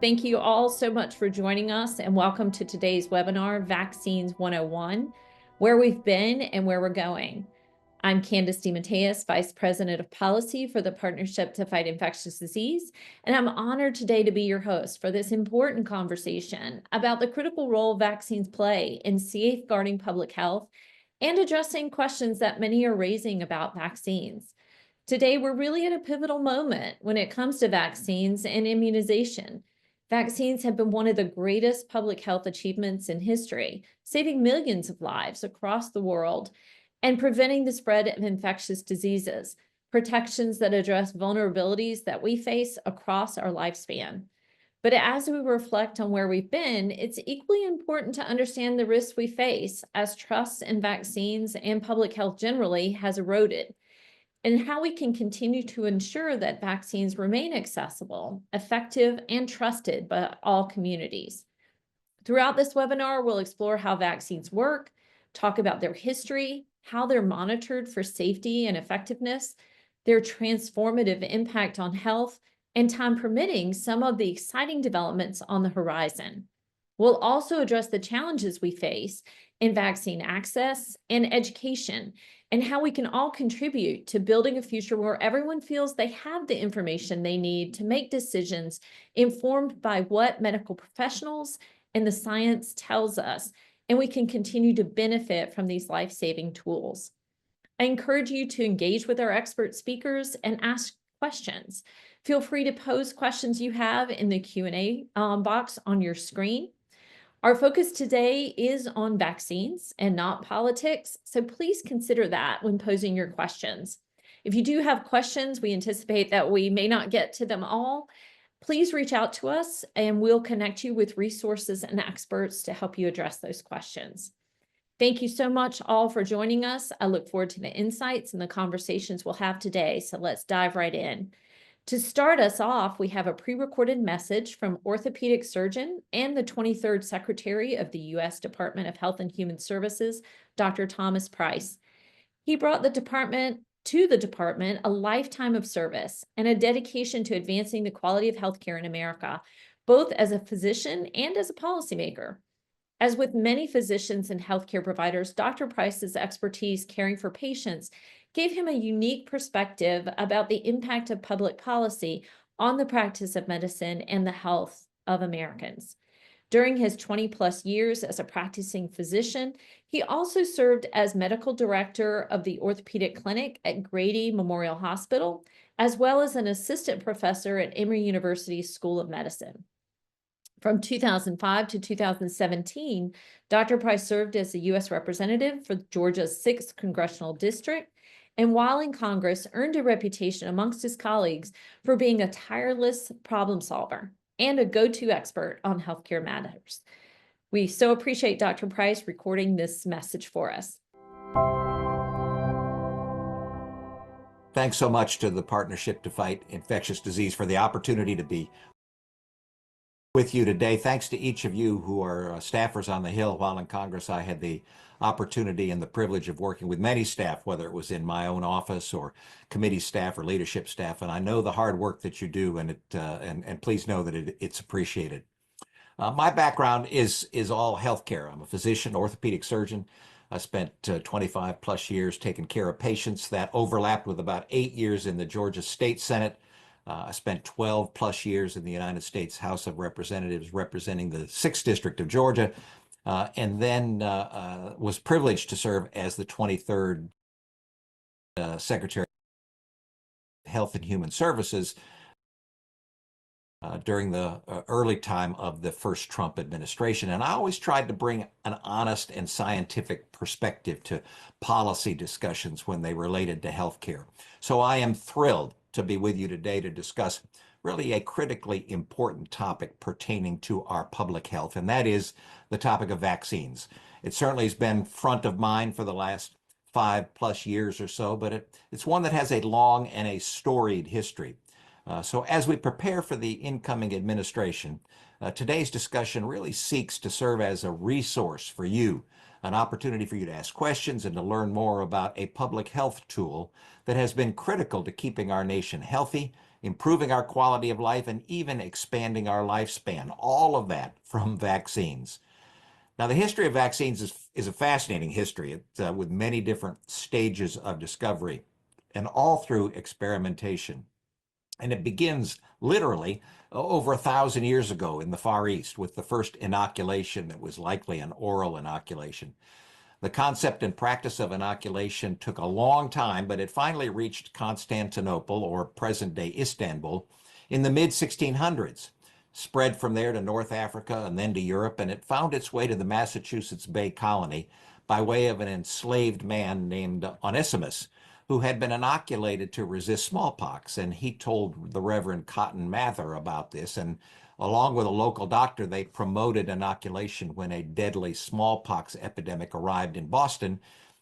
Thank you all so much for joining us, and welcome to today's webinar, Vaccines 101, Where We've Been and Where We're Going. I'm Candace DeMatteis, Vice President of Policy for the Partnership to Fight Infectious Disease, and I'm honored today to be your host for this important conversation about the critical role vaccines play in safeguarding public health and addressing questions that many are raising about vaccines. Today, we're really at a pivotal moment when it comes to vaccines and immunization. Vaccines have been one of the greatest public health achievements in history, saving millions of lives across the world and preventing the spread of infectious diseases, protections that address vulnerabilities that we face across our lifespan. But as we reflect on where we've been, it's equally important to understand the risks we face as trust in vaccines and public health generally has eroded, and how we can continue to ensure that vaccines remain accessible, effective, and trusted by all communities. Throughout this webinar, we'll explore how vaccines work, talk about their history, how they're monitored for safety and effectiveness, their transformative impact on health, and time permitting, some of the exciting developments on the horizon. We'll also address the challenges we face in vaccine access and education, and how we can all contribute to building a future where everyone feels they have the information they need to make decisions informed by what medical professionals and the science tells us, and we can continue to benefit from these life-saving tools. I encourage you to engage with our expert speakers and ask questions. Feel free to pose questions you have in the Q&A box on your screen. Our focus today is on vaccines and not politics, so please consider that when posing your questions. If you do have questions, we anticipate that we may not get to them all. Please reach out to us and we'll connect you with resources and experts to help you address those questions. Thank you so much all for joining us. I look forward to the insights and the conversations we'll have today, so let's dive right in. To start us off, we have a pre-recorded message from orthopedic surgeon and the 23rd Secretary of the U.S. Department of Health and Human Services, Dr. Thomas Price. He brought the department a lifetime of service and a dedication to advancing the quality of healthcare in America, both as a physician and as a policymaker. As with many physicians and healthcare providers, Dr. Price's expertise caring for patients gave him a unique perspective about the impact of public policy on the practice of medicine and the health of Americans. During his 20-plus years as a practicing physician, he also served as medical director of the orthopedic clinic at Grady Memorial Hospital, as well as an assistant professor at Emory University's School of Medicine. From 2005 to 2017, Dr. Price served as the U.S. representative for Georgia's 6th Congressional District, and while in Congress, earned a reputation amongst his colleagues for being a tireless problem solver and a go-to expert on healthcare matters. We so appreciate Dr. Price recording this message for us. Thanks so much to the Partnership to Fight Infectious Disease for the opportunity to be with you today. Thanks to each of you who are staffers on the Hill. While in Congress, I had the opportunity and the privilege of working with many staff, whether it was in my own office or committee staff or leadership staff. And I know the hard work that you do, and please know that it's appreciated. My background is all healthcare. I'm a physician, orthopedic surgeon. I spent 25 plus years taking care of patients. That overlapped with about 8 years in the Georgia State Senate. I spent 12 plus years in the United States House of Representatives representing the 6th District of Georgia, and then was privileged to serve as the 23rd Secretary of Health and Human Services during the early time of the first Trump administration. And I always tried to bring an honest and scientific perspective to policy discussions when they related to healthcare. So I am thrilled to be with you today to discuss really a critically important topic pertaining to our public health, and that is the topic of vaccines. It certainly has been front of mind for the last 5+ years or so, but it's one that has a long and a storied history. So as we prepare for the incoming administration, today's discussion really seeks to serve as a resource for you, an opportunity for you to ask questions and to learn more about a public health tool that has been critical to keeping our nation healthy improving our quality of life, and even expanding our lifespan. All of that from vaccines. Now, the history of vaccines is a fascinating history with many different stages of discovery and all through experimentation. And it begins literally over 1,000 years ago in the Far East with the first inoculation that was likely an oral inoculation. The concept and practice of inoculation took a long time, but it finally reached Constantinople, or present-day Istanbul, in the mid-1600s, spread from there to North Africa and then to Europe, and it found its way to the Massachusetts Bay Colony by way of an enslaved man named Onesimus, who had been inoculated to resist smallpox. And he told the Reverend Cotton Mather about this, and along with a local doctor, they promoted inoculation when a deadly smallpox epidemic arrived in Boston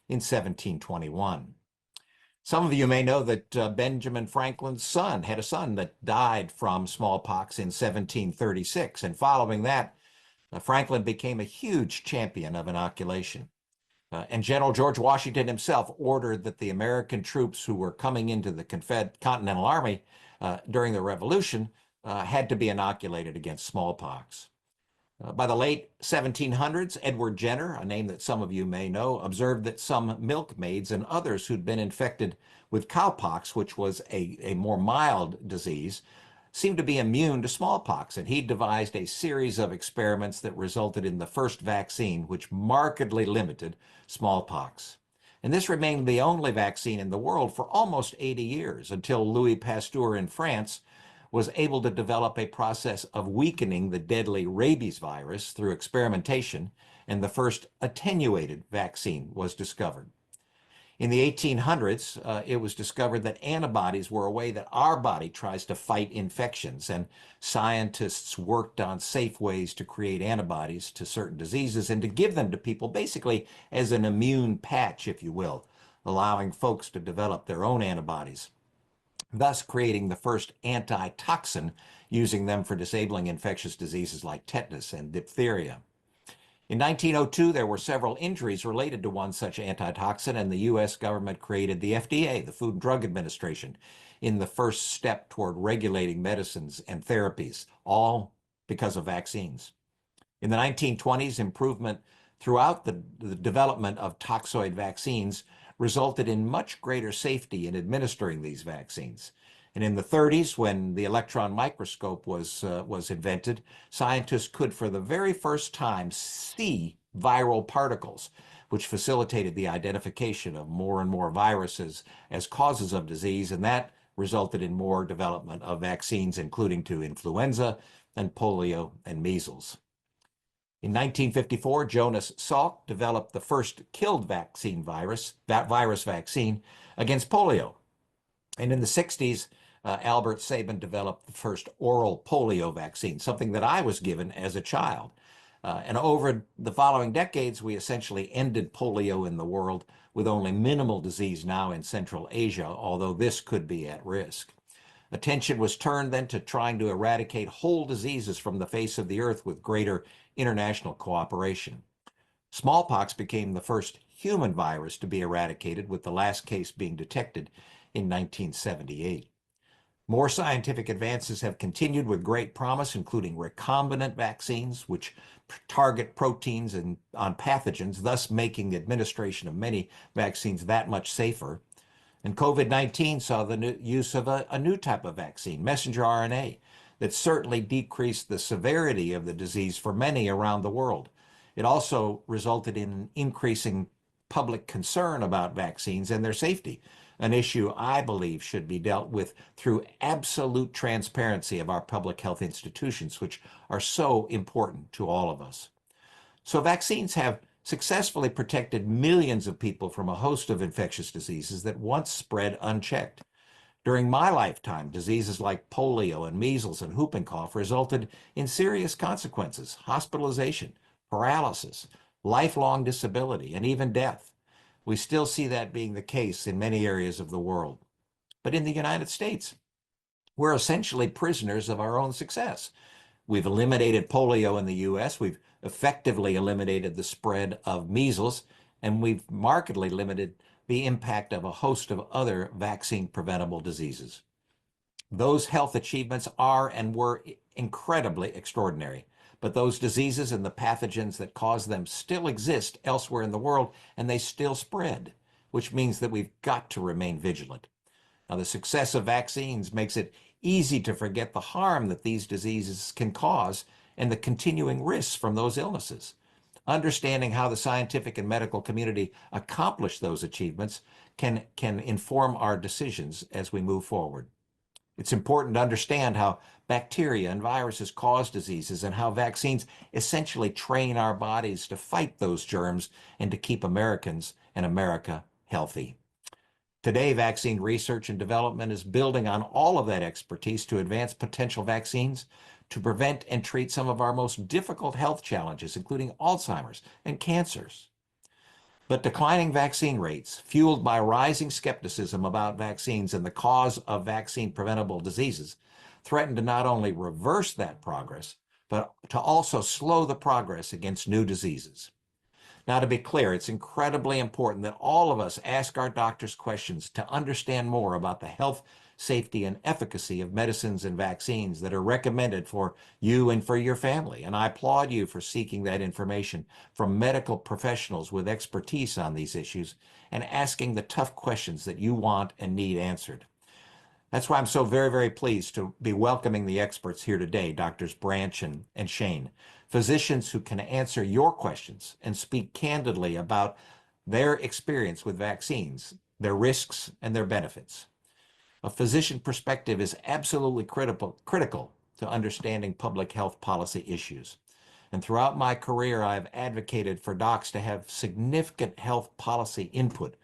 in 1721. Some of you may know that Benjamin Franklin's son had a son that died from smallpox in 1736, and following that, Franklin became a huge champion of inoculation. And General George Washington himself ordered that the American troops who were coming into the Continental Army during the Revolution had to be inoculated against smallpox. By the late 1700s, Edward Jenner, a name that some of you may know, observed that some milkmaids and others who'd been infected with cowpox, which was a more mild disease, seemed to be immune to smallpox, and he devised a series of experiments that resulted in the first vaccine, which markedly limited smallpox. And this remained the only vaccine in the world for almost 80 years, until Louis Pasteur in France was able to develop a process of weakening the deadly rabies virus through experimentation, and the first attenuated vaccine was discovered. In the 1800s, it was discovered that antibodies were a way that our body tries to fight infections, and scientists worked on safe ways to create antibodies to certain diseases and to give them to people basically as an immune patch, if you will, allowing folks to develop their own antibodies, thus creating the first antitoxin, using them for disabling infectious diseases like tetanus and diphtheria. In 1902, there were several injuries related to one such antitoxin, and the U.S. government created the FDA, the Food and Drug Administration, in the first step toward regulating medicines and therapies, all because of vaccines. In the 1920s, improvement throughout the development of toxoid vaccines resulted in much greater safety in administering these vaccines. And in the 30s, when the electron microscope was invented, scientists could, for the very first time, see viral particles, which facilitated the identification of more and more viruses as causes of disease, and that resulted in more development of vaccines, including to influenza and polio and measles. In 1954, Jonas Salk developed the first killed virus vaccine against polio. And in the 60s, Albert Sabin developed the first oral polio vaccine, something that I was given as a child. And over the following decades, we essentially ended polio in the world, with only minimal disease now in Central Asia, although this could be at risk. Attention was turned then to trying to eradicate whole diseases from the face of the earth with greater international cooperation. Smallpox became the first human virus to be eradicated, with the last case being detected in 1978. More scientific advances have continued with great promise, including recombinant vaccines, which target proteins on pathogens, thus making the administration of many vaccines that much safer. And COVID-19 saw the use of a new type of vaccine, messenger RNA, that certainly decreased the severity of the disease for many around the world. It also resulted in increasing public concern about vaccines and their safety, an issue I believe should be dealt with through absolute transparency of our public health institutions, which are so important to all of us. So vaccines have successfully protected millions of people from a host of infectious diseases that once spread unchecked. During my lifetime, diseases like polio and measles and whooping cough resulted in serious consequences: hospitalization, paralysis, lifelong disability, and even death. We still see that being the case in many areas of the world. But in the United States, we're essentially prisoners of our own success. We've eliminated polio in the U.S., we've effectively eliminated the spread of measles, and we've markedly limited the impact of a host of other vaccine-preventable diseases. Those health achievements are and were incredibly extraordinary, but those diseases and the pathogens that cause them still exist elsewhere in the world, and they still spread, which means that we've got to remain vigilant. Now, the success of vaccines makes it easy to forget the harm that these diseases can cause and the continuing risks from those illnesses. Understanding how the scientific and medical community accomplish those achievements can inform our decisions as we move forward. It's important to understand how bacteria and viruses cause diseases and how vaccines essentially train our bodies to fight those germs and to keep Americans and America healthy. Today, vaccine research and development is building on all of that expertise to advance potential vaccines to prevent and treat some of our most difficult health challenges, including Alzheimer's and cancers. But declining vaccine rates, fueled by rising skepticism about vaccines and the cause of vaccine-preventable diseases, threaten to not only reverse that progress, but to also slow the progress against new diseases. Now, to be clear, it's incredibly important that all of us ask our doctors questions to understand more about the health, safety, and efficacy of medicines and vaccines that are recommended for you and for your family. And I applaud you for seeking that information from medical professionals with expertise on these issues and asking the tough questions that you want and need answered. That's why I'm so very, very pleased to be welcoming the experts here today, Doctors Branche and Shane, physicians who can answer your questions and speak candidly about their experience with vaccines, their risks, and their benefits. A physician perspective is absolutely critical to understanding public health policy issues. And throughout my career, I've advocated for docs to have significant health policy input,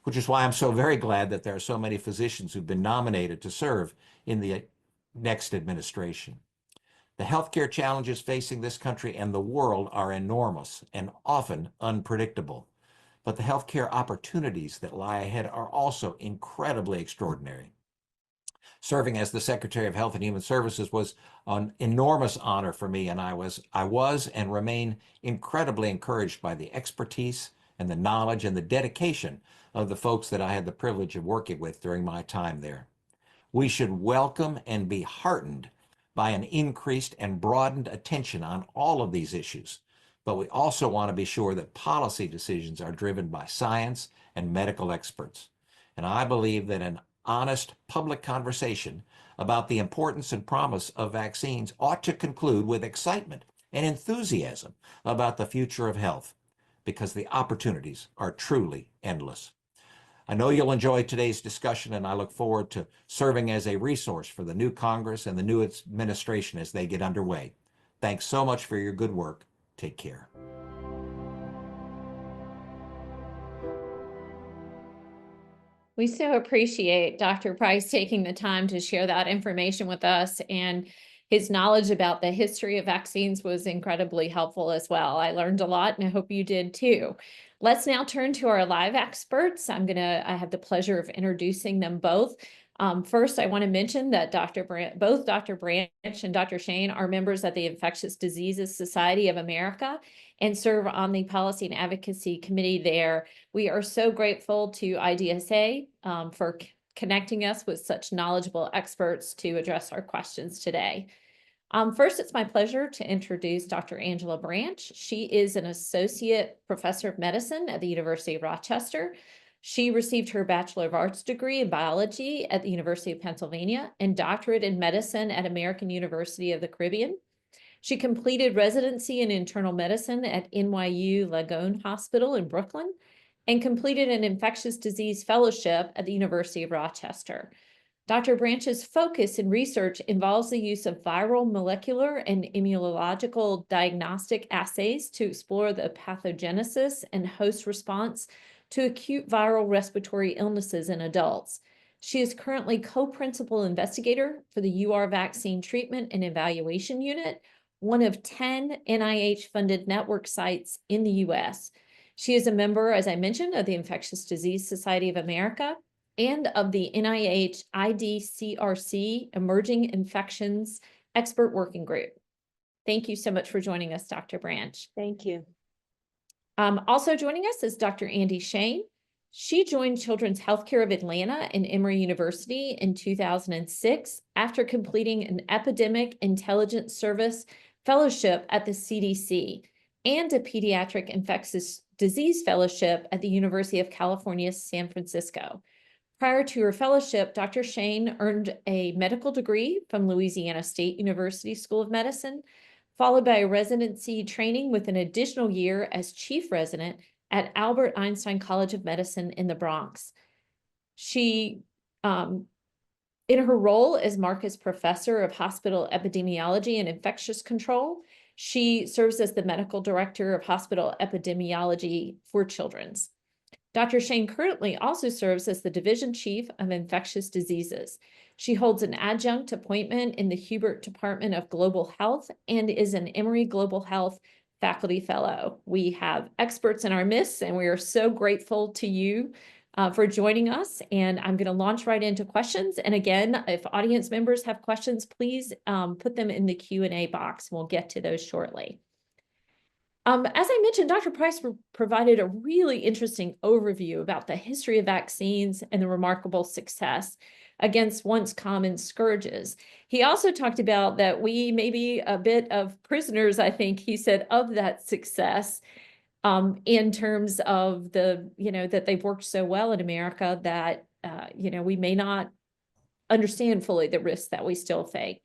which is why I'm so very glad that there are so many physicians who've been nominated to serve in the next administration. The healthcare challenges facing this country and the world are enormous and often unpredictable. But the healthcare opportunities that lie ahead are also incredibly extraordinary. Serving as the Secretary of Health and Human Services was an enormous honor for me, and I was and remain incredibly encouraged by the expertise and the knowledge and the dedication of the folks that I had the privilege of working with during my time there. We should welcome and be heartened by an increased and broadened attention on all of these issues, but we also want to be sure that policy decisions are driven by science and medical experts. And I believe that an honest public conversation about the importance and promise of vaccines ought to conclude with excitement and enthusiasm about the future of health, because the opportunities are truly endless. I know you'll enjoy today's discussion, and I look forward to serving as a resource for the new Congress and the new administration as they get underway. Thanks so much for your good work. Take care. We so appreciate Dr. Price taking the time to share that information with us, and his knowledge about the history of vaccines was incredibly helpful as well. I learned a lot, and I hope you did too. Let's now turn to our live experts. I have the pleasure of introducing them both. First, I want to mention that both Dr. Branche and Dr. Shane are members of the Infectious Diseases Society of America and serve on the Policy and Advocacy Committee there. We are so grateful to IDSA for connecting us with such knowledgeable experts to address our questions today. First, it's my pleasure to introduce Dr. Angela Branche. She is an associate professor of medicine at the University of Rochester. She received her Bachelor of Arts degree in biology at the University of Pennsylvania and doctorate in medicine at American University of the Caribbean. She completed residency in internal medicine at NYU Langone Hospital in Brooklyn and completed an infectious disease fellowship at the University of Rochester. Dr. Branche's focus in research involves the use of viral, molecular, and immunological diagnostic assays to explore the pathogenesis and host response to acute viral respiratory illnesses in adults. She is currently co-principal investigator for the UR Vaccine Treatment and Evaluation Unit, one of 10 NIH-funded network sites in the U.S. She is a member, as I mentioned, of the Infectious Disease Society of America and of the NIH IDCRC Emerging Infections Expert Working Group. Thank you so much for joining us, Dr. Branche. Thank you. Also joining us is Dr. Andi Shane. She joined Children's Healthcare of Atlanta and Emory University in 2006 after completing an Epidemic Intelligence Service fellowship at the CDC and a Pediatric Infectious Disease fellowship at the University of California, San Francisco. Prior to her fellowship, Dr. Shane earned a medical degree from Louisiana State University School of Medicine, followed by a residency training with an additional year as chief resident at Albert Einstein College of Medicine in the Bronx. She, in her role as Marcus Professor of Hospital Epidemiology and Infectious Control, she serves as the Medical Director of Hospital Epidemiology for Children's. Dr. Shane currently also serves as the Division Chief of Infectious Diseases. She holds an adjunct appointment in the Hubert Department of Global Health and is an Emory Global Health Faculty Fellow. We have experts in our midst, and we are so grateful to you for joining us. And I'm going to launch right into questions. And again, if audience members have questions, please put them in the Q&A box. We'll get to those shortly. As I mentioned, Dr. Price provided a really interesting overview about the history of vaccines and the remarkable success against once common scourges. He also talked about that we may be a bit of prisoners, I think he said, of that success in terms of that they've worked so well in America that, we may not understand fully the risks that we still face.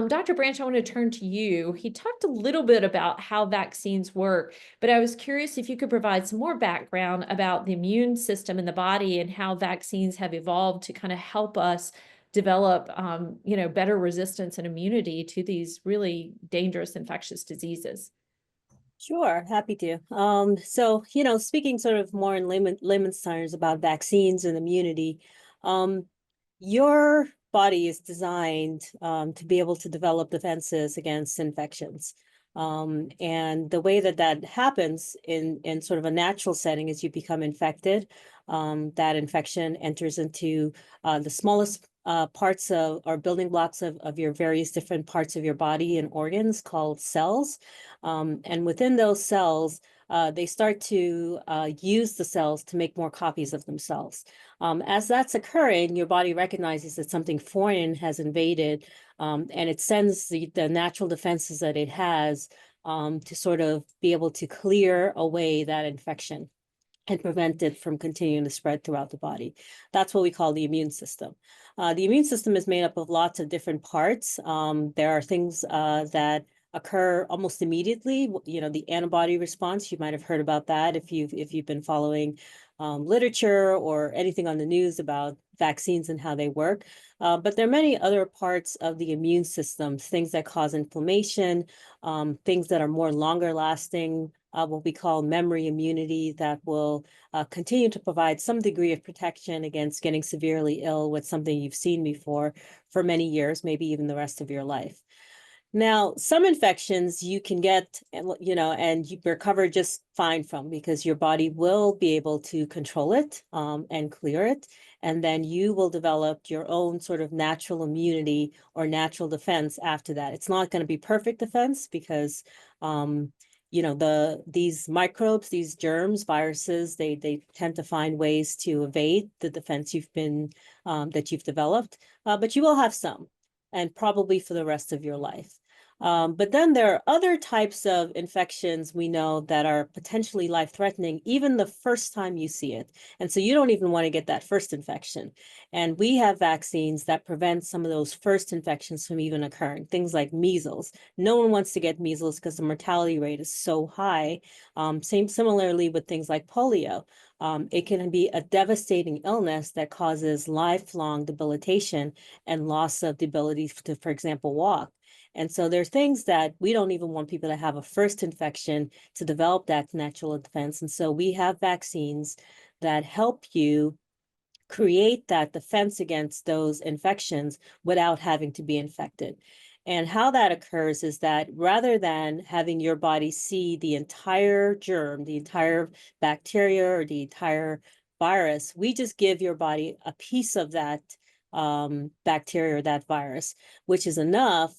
Dr. Branche, I want to turn to you. He talked a little bit about how vaccines work, but I was curious if you could provide some more background about the immune system in the body and how vaccines have evolved to kind of help us develop, better resistance and immunity to these really dangerous infectious diseases. Sure, happy to. Speaking sort of more in layman's terms about vaccines and immunity, your body is designed to be able to develop defenses against infections. And the way that happens in sort of a natural setting is you become infected. That infection enters into the smallest parts of or building blocks of your various different parts of your body and organs called cells. And within those cells, they start to use the cells to make more copies of themselves. As that's occurring, your body recognizes that something foreign has invaded, and it sends the natural defenses that it has to sort of be able to clear away that infection and prevent it from continuing to spread throughout the body. That's what we call the immune system. The immune system is made up of lots of different parts. There are things that occur almost immediately. The antibody response, you might have heard about that if you've been following literature or anything on the news about vaccines and how they work. But there are many other parts of the immune system, things that cause inflammation, things that are more longer lasting, what we call memory immunity that will continue to provide some degree of protection against getting severely ill with something you've seen before for many years, maybe even the rest of your life. Now, some infections you can get, and you recover just fine from because your body will be able to control it and clear it. And then you will develop your own sort of natural immunity or natural defense after that. It's not going to be perfect defense because, these microbes, these germs, viruses, they tend to find ways to evade the defense that you've developed, but you will have some, and probably for the rest of your life. But then there are other types of infections we know that are potentially life-threatening, even the first time you see it. And so you don't even want to get that first infection. And we have vaccines that prevent some of those first infections from even occurring, things like measles. No one wants to get measles because the mortality rate is so high. Similarly with things like polio. It can be a devastating illness that causes lifelong debilitation and loss of the ability to, for example, walk. And so there's things that we don't even want people to have a first infection to develop that natural defense. And so we have vaccines that help you create that defense against those infections without having to be infected. And how that occurs is that rather than having your body see the entire germ, the entire bacteria or the entire virus, we just give your body a piece of that bacteria or that virus, which is enough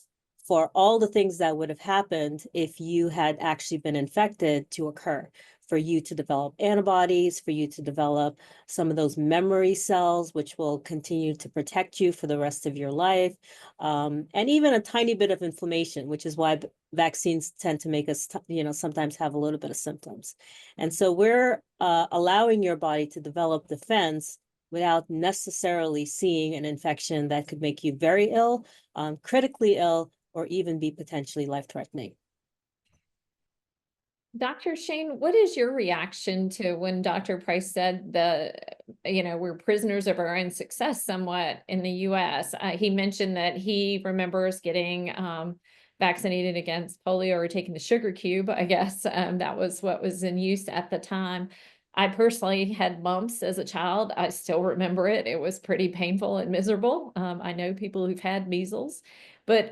for all the things that would have happened if you had actually been infected to occur. for you to develop antibodies, for you to develop some of those memory cells, which will continue to protect you for the rest of your life. And even a tiny bit of inflammation, which is why vaccines tend to make us, sometimes have a little bit of symptoms. And so we're allowing your body to develop defense without necessarily seeing an infection that could make you very ill, critically ill, or even be potentially life-threatening. Dr. Shane, what is your reaction to when Dr. Price said we're prisoners of our own success somewhat in the US? He mentioned that he remembers getting vaccinated against polio or taking the sugar cube, I guess. That was what was in use at the time. I personally had mumps as a child. I still remember it. It was pretty painful and miserable. I know people who've had measles. But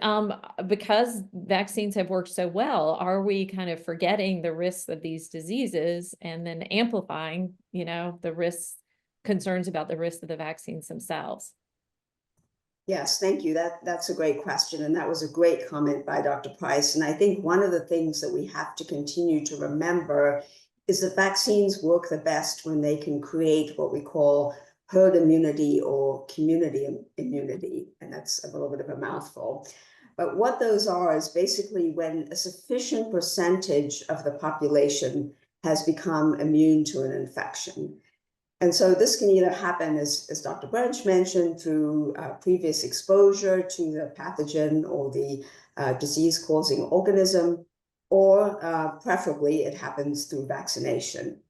because vaccines have worked so well, are we kind of forgetting the risks of these diseases and then amplifying, the risks, concerns about the risks of the vaccines themselves? Yes, thank you. That's a great question. And that was a great comment by Dr. Price. And I think one of the things that we have to continue to remember is that vaccines work the best when they can create what we call herd immunity or community immunity. And that's a little bit of a mouthful. But what those are is basically when a sufficient percentage of the population has become immune to an infection. And so this can either happen, as Dr. Branche mentioned, through previous exposure to the pathogen or the disease-causing organism, or preferably it happens through vaccination.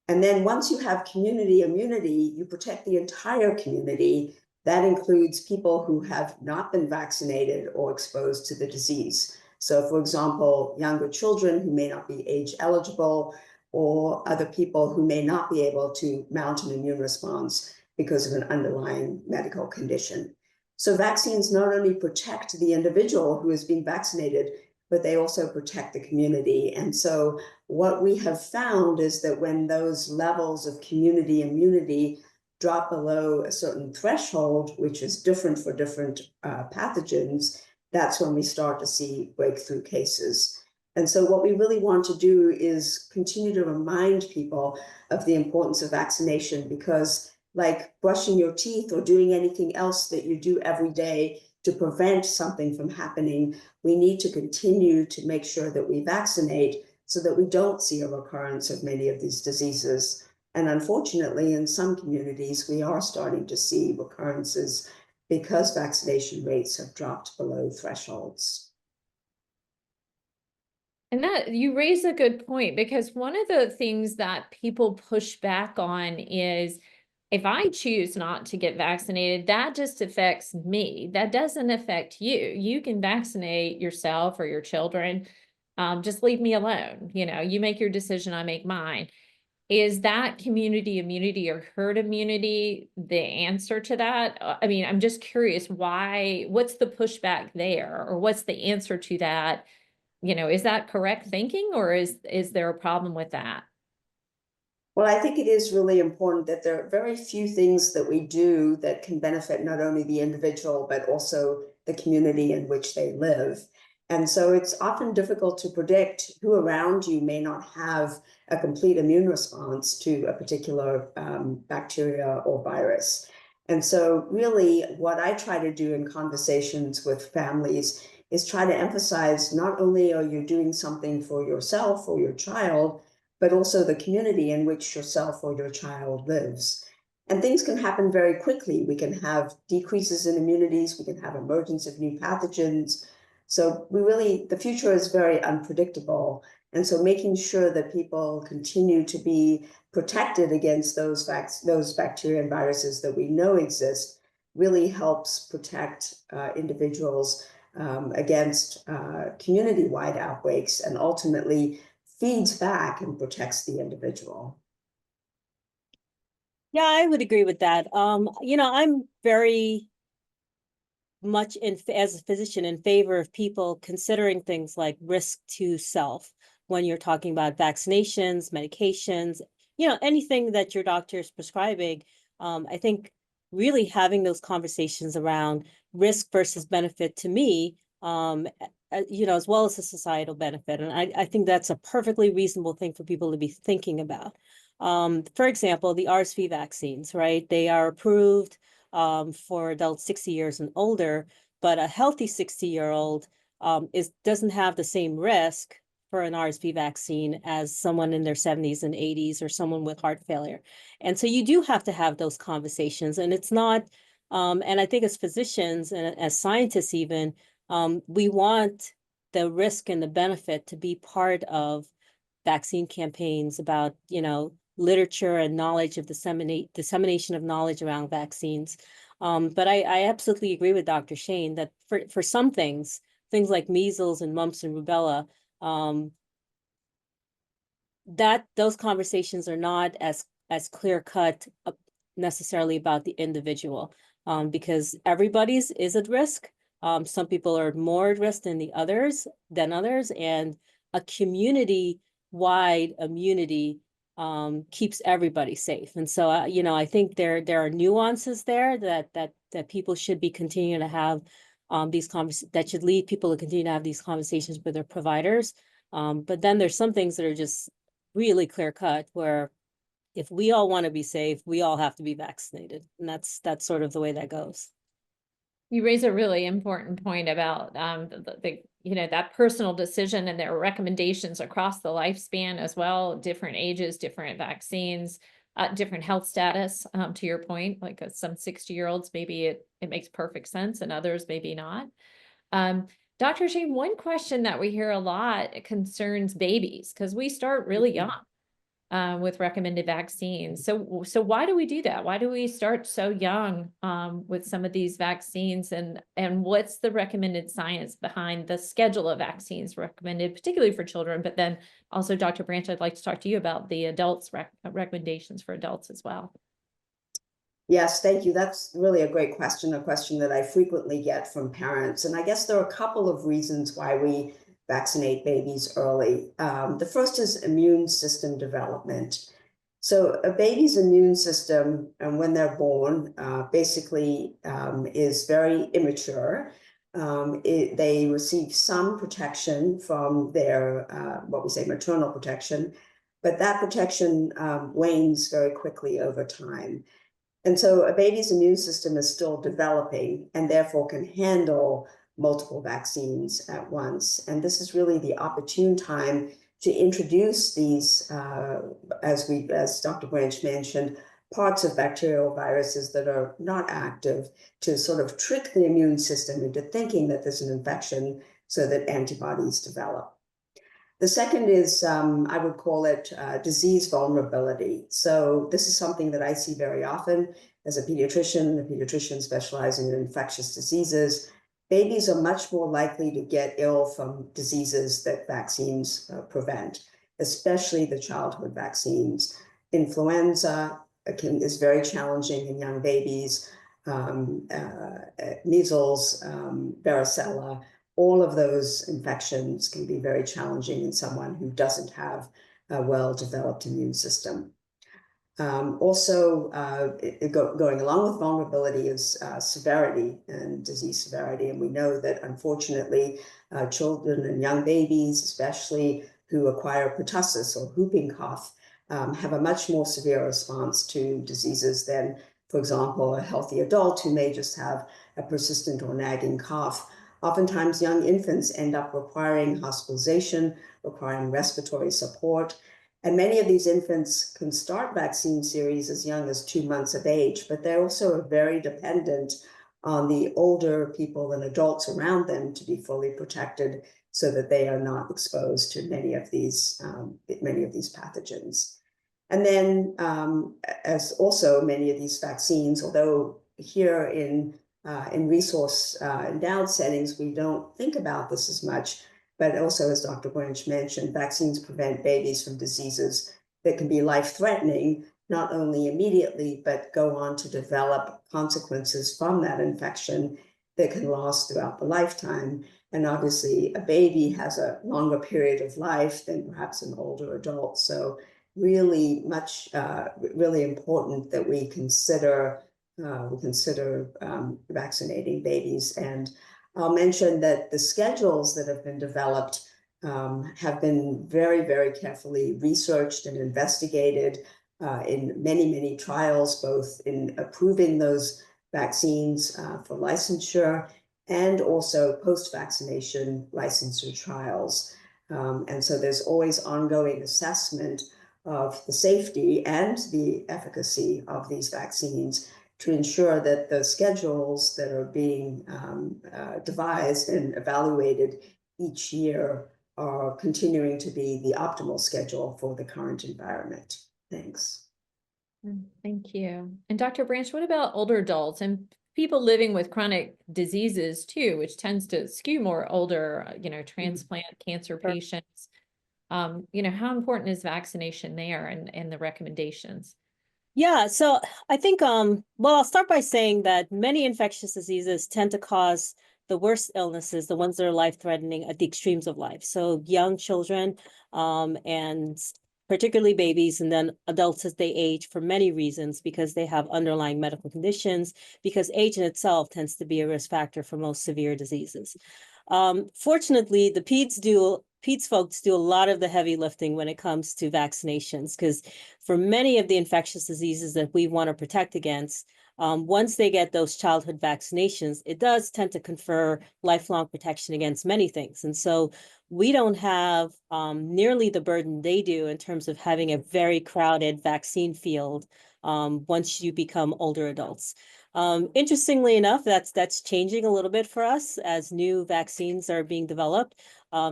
And then once you have community immunity, you protect the entire community. That includes people who have not been vaccinated or exposed to the disease. So for example, younger children who may not be age eligible, or other people who may not be able to mount an immune response because of an underlying medical condition. So vaccines not only protect the individual who is being vaccinated, but they also protect the community. And so what we have found is that when those levels of community immunity drop below a certain threshold, which is different for different pathogens, that's when we start to see breakthrough cases. And so what we really want to do is continue to remind people of the importance of vaccination, because like brushing your teeth or doing anything else that you do every day to prevent something from happening, we need to continue to make sure that we vaccinate so that we don't see a recurrence of many of these diseases. And unfortunately, in some communities, we are starting to see recurrences because vaccination rates have dropped below thresholds. And that you raise a good point, because one of the things that people push back on is, if I choose not to get vaccinated, that just affects me. That doesn't affect you. You can vaccinate yourself or your children. Just leave me alone. You make your decision, I make mine. Is that community immunity or herd immunity the answer to that? I mean, I'm just curious what's the pushback there, or what's the answer to that? Is that correct thinking, or is there a problem with that? Well, I think it is really important that there are very few things that we do that can benefit not only the individual, but also the community in which they live. And so it's often difficult to predict who around you may not have a complete immune response to a particular bacteria or virus. And so really what I try to do in conversations with families is try to emphasize not only are you doing something for yourself or your child, but also the community in which yourself or your child lives. And things can happen very quickly. We can have decreases in immunities, we can have emergence of new pathogens. So the future is very unpredictable. And so making sure that people continue to be protected against those bacteria and viruses that we know exist really helps protect individuals against community-wide outbreaks, and ultimately feeds back and protects the individual. Yeah, I would agree with that. I'm very much as a physician in favor of people considering things like risk to self when you're talking about vaccinations, medications, anything that your doctor is prescribing. I think really having those conversations around risk versus benefit to me as well as a societal benefit. And I think that's a perfectly reasonable thing for people to be thinking about. For example, the RSV vaccines, right? They are approved for adults 60 years and older, but a healthy 60-year-old doesn't have the same risk for an RSV vaccine as someone in their 70s and 80s or someone with heart failure. And so you do have to have those conversations. And it's not, and I think as physicians and as scientists even, we want the risk and the benefit to be part of vaccine campaigns about, literature and knowledge of dissemination of knowledge around vaccines. But I absolutely agree with Dr. Shane that for some things like measles and mumps and rubella, that those conversations are not as clear cut necessarily about the individual, because everybody's is at risk. Some people are more at risk than others, and a community-wide immunity keeps everybody safe. And so, I think there are nuances there that people should be continuing to have that should lead people to continue to have these conversations with their providers. But then there's some things that are just really clear cut, where if we all want to be safe, we all have to be vaccinated. And that's sort of the way that goes. You raise a really important point about that personal decision, and there are recommendations across the lifespan as well, different ages, different vaccines, different health status. To your point, like some 60-year-olds, maybe it makes perfect sense, and others maybe not. Dr. Shane, one question that we hear a lot concerns babies, because we start really young with recommended vaccines. So why do we do that? Why do we start so young with some of these vaccines, and what's the recommended science behind the schedule of vaccines recommended, particularly for children, but then also, Dr. Branche, I'd like to talk to you about the adults recommendations for adults as well. Yes, thank you. That's really a great question, a question that I frequently get from parents. And I guess there are a couple of reasons why we vaccinate babies early. The first is immune system development. So a baby's immune system, and when they're born, basically is very immature. They receive some protection from their, what we say, maternal protection, but that protection wanes very quickly over time. And so a baby's immune system is still developing, and therefore can handle multiple vaccines at once. And this is really the opportune time to introduce these, as Dr. Branche mentioned, parts of bacterial viruses that are not active, to sort of trick the immune system into thinking that there's an infection so that antibodies develop. The second is, I would call it disease vulnerability. So this is something that I see very often as a pediatrician specializing in infectious diseases. Babies are much more likely to get ill from diseases that vaccines prevent, especially the childhood vaccines. Influenza is very challenging in young babies, measles, varicella. All of those infections can be very challenging in someone who doesn't have a well-developed immune system. Also, going along with vulnerability is severity and disease severity. And we know that, unfortunately, children and young babies, especially who acquire pertussis or whooping cough, have a much more severe response to diseases than, for example, a healthy adult who may just have a persistent or nagging cough. Oftentimes, young infants end up requiring hospitalization, requiring respiratory support. And many of these infants can start vaccine series as young as 2 months of age, but they also are very dependent on the older people and adults around them to be fully protected so that they are not exposed to many of these pathogens. And then, as also many of these vaccines, although here in resource endowed settings, we don't think about this as much, but also, as Dr. Branche mentioned, vaccines prevent babies from diseases that can be life-threatening, not only immediately, but go on to develop consequences from that infection that can last throughout the lifetime. And obviously, a baby has a longer period of life than perhaps an older adult. So really really important that we consider vaccinating babies. And I'll mention that the schedules that have been developed have been very, very carefully researched and investigated in many, many trials, both in approving those vaccines for licensure and also post-vaccination licensure trials. And so there's always ongoing assessment of the safety and the efficacy of these vaccines to ensure that the schedules that are being devised and evaluated each year are continuing to be the optimal schedule for the current environment. Thanks. Thank you. And Dr. Branche, what about older adults and people living with chronic diseases too, which tends to skew more older, transplant cancer patients? How important is vaccination there and the recommendations? Yeah, so I think, well, I'll start by saying that many infectious diseases tend to cause the worst illnesses, the ones that are life-threatening at the extremes of life. So young children, and particularly babies, and then adults as they age for many reasons, because they have underlying medical conditions, because age in itself tends to be a risk factor for most severe diseases. Fortunately, the peds folks do a lot of the heavy lifting when it comes to vaccinations, because for many of the infectious diseases that we want to protect against, once they get those childhood vaccinations, it does tend to confer lifelong protection against many things. And so we don't have nearly the burden they do in terms of having a very crowded vaccine field once you become older adults. Interestingly enough, that's changing a little bit for us as new vaccines are being developed.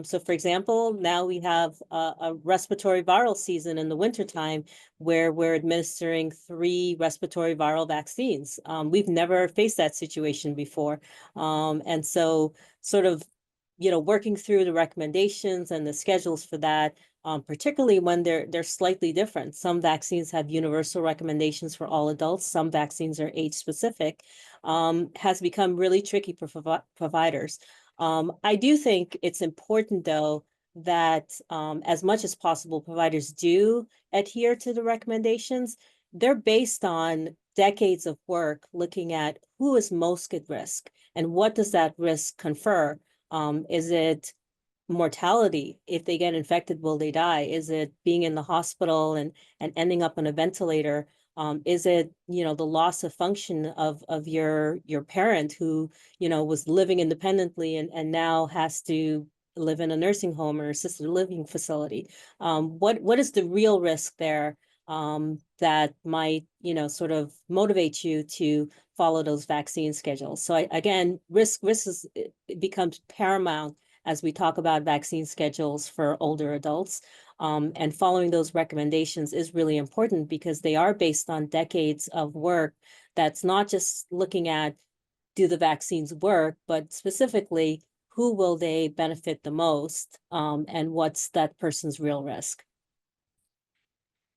So for example, now we have a respiratory viral season in the wintertime where we're administering 3 respiratory viral vaccines. We've never faced that situation before. And so sort of, working through the recommendations and the schedules for that, particularly when they're slightly different. Some vaccines have universal recommendations for all adults. Some vaccines are age specific, has become really tricky for providers. I do think it's important, though, that as much as possible, providers do adhere to the recommendations. They're based on decades of work looking at who is most at risk and what does that risk confer. Is it mortality? If they get infected, will they die? Is it being in the hospital and ending up on a ventilator? Is it, the loss of function of your parent who, was living independently and now has to live in a nursing home or assisted living facility? What is the real risk there that might, sort of motivate you to follow those vaccine schedules? So again, risk it becomes paramount as we talk about vaccine schedules for older adults. And following those recommendations is really important because they are based on decades of work that's not just looking at, do the vaccines work, but specifically, who will they benefit the most, and what's that person's real risk?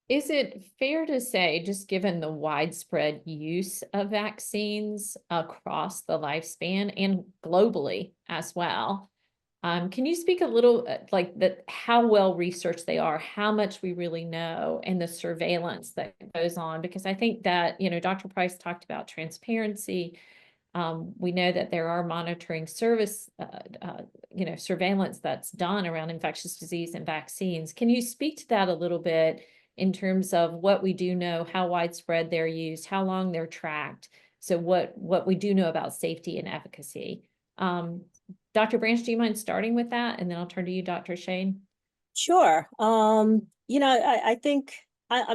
Is it fair to say, just given the widespread use of vaccines across the lifespan and globally as well, can you speak a little like that, how well researched they are, how much we really know, and the surveillance that goes on? Because I think that, Dr. Price talked about transparency. We know that there are monitoring service, surveillance that's done around infectious disease and vaccines. Can you speak to that a little bit in terms of what we do know, how widespread they're used, how long they're tracked? So what we do know about safety and efficacy. Dr. Branche, do you mind starting with that? And then I'll turn to you, Dr. Shane. Sure. I think I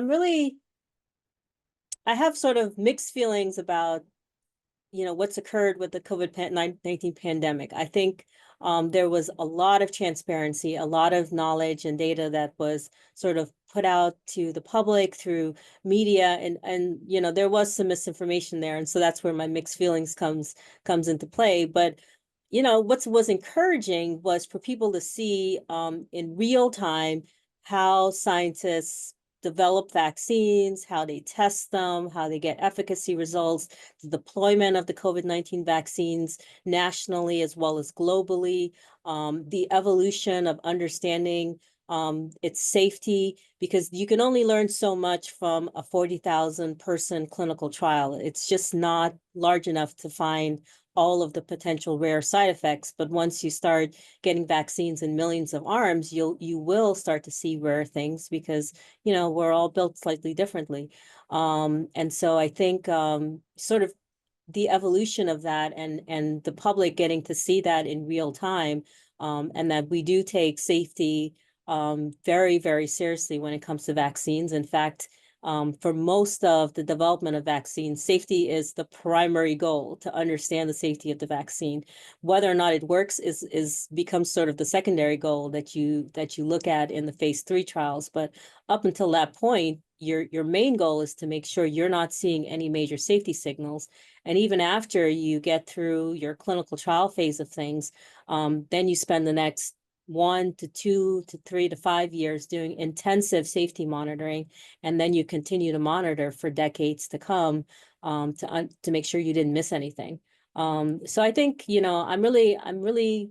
have sort of mixed feelings about, what's occurred with the COVID-19 pandemic. I think there was a lot of transparency, a lot of knowledge and data that was sort of put out to the public through media, and there was some misinformation there, and so that's where my mixed feelings comes into play. But what was encouraging was for people to see in real time how scientists develop vaccines, how they test them, how they get efficacy results, the deployment of the COVID-19 vaccines nationally as well as globally, the evolution of understanding its safety, because you can only learn so much from a 40,000 person clinical trial. It's just not large enough to find all of the potential rare side effects. But once you start getting vaccines in millions of arms, you will start to see rare things because, you know, we're all built slightly differently. And so I think sort of the evolution of that and the public getting to see that in real time, and that we do take safety very, very seriously when it comes to vaccines. In fact, for most of the development of vaccines, safety is the primary goal, to understand the safety of the vaccine. Whether or not it works is becomes sort of the secondary goal that you look at in the phase 3 trials. But up until that point, your main goal is to make sure you're not seeing any major safety signals. And even after you get through your clinical trial phase of things, then you spend the next 1 to 2 to 3 to 5 years doing intensive safety monitoring, and then you continue to monitor for decades to come, to make sure you didn't miss anything. So I think, you know, I'm really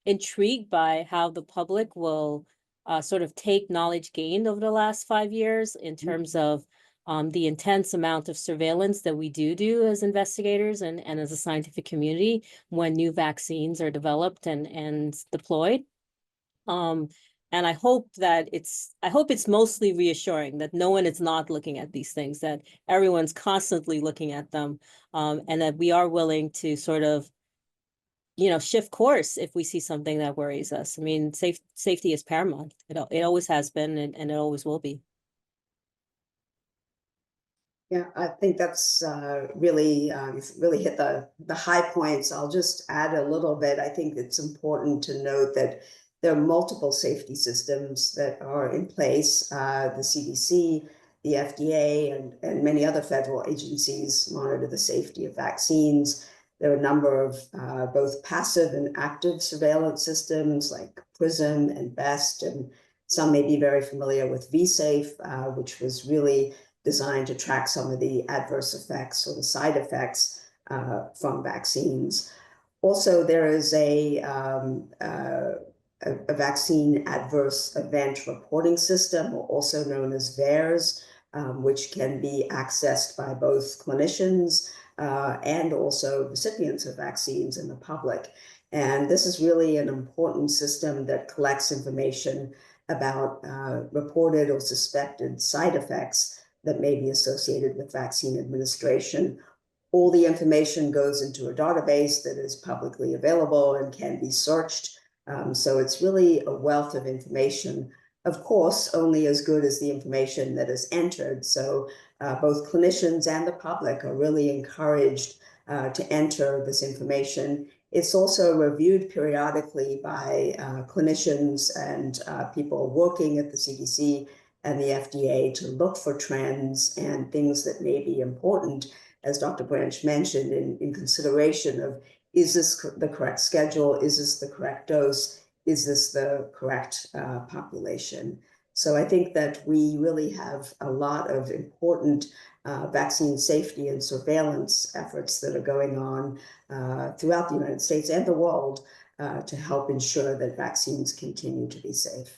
intrigued by how the public will sort of take knowledge gained over the last 5 years in terms of the intense amount of surveillance that we do as investigators and as a scientific community when new vaccines are developed and deployed. And I hope it's mostly reassuring that no one is not looking at these things, that everyone's constantly looking at them, and that we are willing to sort of, you know, shift course if we see something that worries us. I mean, safety is paramount. It always has been, and it always will be. Yeah, I think that's really hit the high points. I'll just add a little bit. I think it's important to note that there are multiple safety systems that are in place. The CDC, the FDA, and many other federal agencies monitor the safety of vaccines. There are a number of both passive and active surveillance systems like PRISM and BEST, and some may be very familiar with VSafe, which was really designed to track some of the adverse effects or the side effects from vaccines. Also, there is a vaccine adverse event reporting system, also known as VAERS, which can be accessed by both clinicians and also recipients of vaccines in the public. And this is really an important system that collects information about reported or suspected side effects that may be associated with vaccine administration. All the information goes into a database that is publicly available and can be searched. So it's really a wealth of information. Of course, only as good as the information that is entered. So both clinicians and the public are really encouraged to enter this information. It's also reviewed periodically by clinicians and people working at the CDC and the FDA to look for trends and things that may be important, as Dr. Branche mentioned, in consideration of, is this the correct schedule? Is this the correct dose? Is this the correct population? So I think that we really have a lot of important vaccine safety and surveillance efforts that are going on throughout the United States and the world to help ensure that vaccines continue to be safe.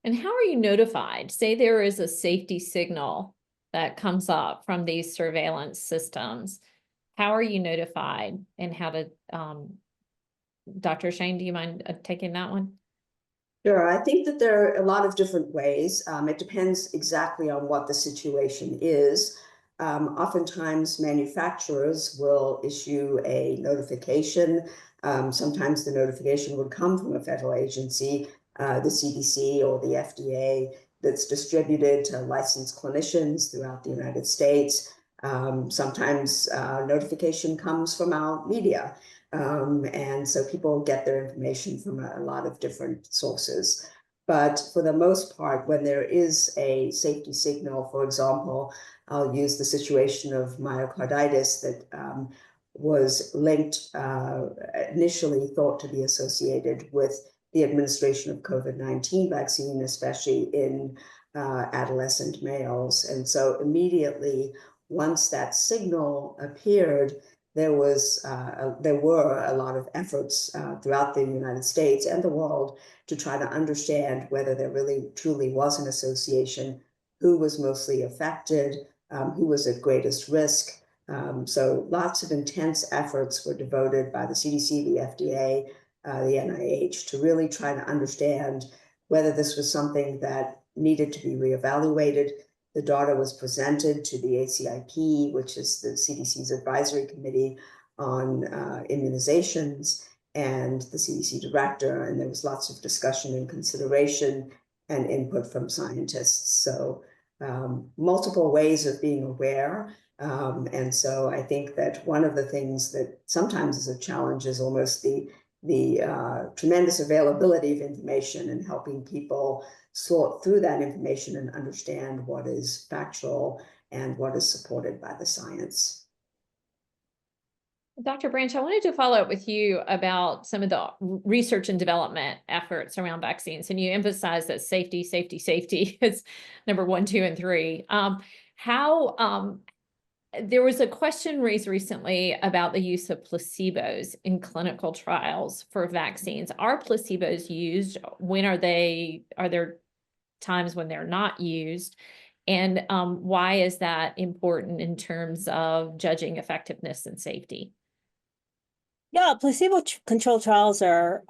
And how are you notified? Say there is a safety signal that comes up from these surveillance systems. How are you notified, and how to, Dr. Shane, do you mind taking that one? Sure. I think that there are a lot of different ways. It depends exactly on what the situation is. Oftentimes, manufacturers will issue a notification. Sometimes the notification would come from a federal agency, the CDC or the FDA, that's distributed to licensed clinicians throughout the United States. Sometimes notification comes from our media. And so people get their information from a lot of different sources. But for the most part, when there is a safety signal, for example, I'll use the situation of myocarditis that was linked, initially thought to be associated with the administration of COVID-19 vaccine, especially in adolescent males. And so immediately, once that signal appeared, there were a lot of efforts throughout the United States and the world to try to understand whether there really truly was an association, who was mostly affected, who was at greatest risk, So lots of intense efforts were devoted by the CDC, the FDA, the NIH to really try to understand whether this was something that needed to be reevaluated. The data was presented to the ACIP, which is the CDC's advisory committee on immunizations, and the CDC director, and there was lots of discussion and consideration and input from scientists. So multiple ways of being aware. And so I think that one of the things that sometimes is a challenge is almost the tremendous availability of information and helping people sort through that information and understand what is factual and what is supported by the science. Dr. Branche, I wanted to follow up with you about some of the research and development efforts around vaccines. And you emphasize that safety, safety, safety is number 1, 2, and 3. There was a question raised recently about the use of placebos in clinical trials for vaccines. Are placebos used? When are there times when they're not used? And why is that important in terms of judging effectiveness and safety? Yeah, placebo-controlled trials are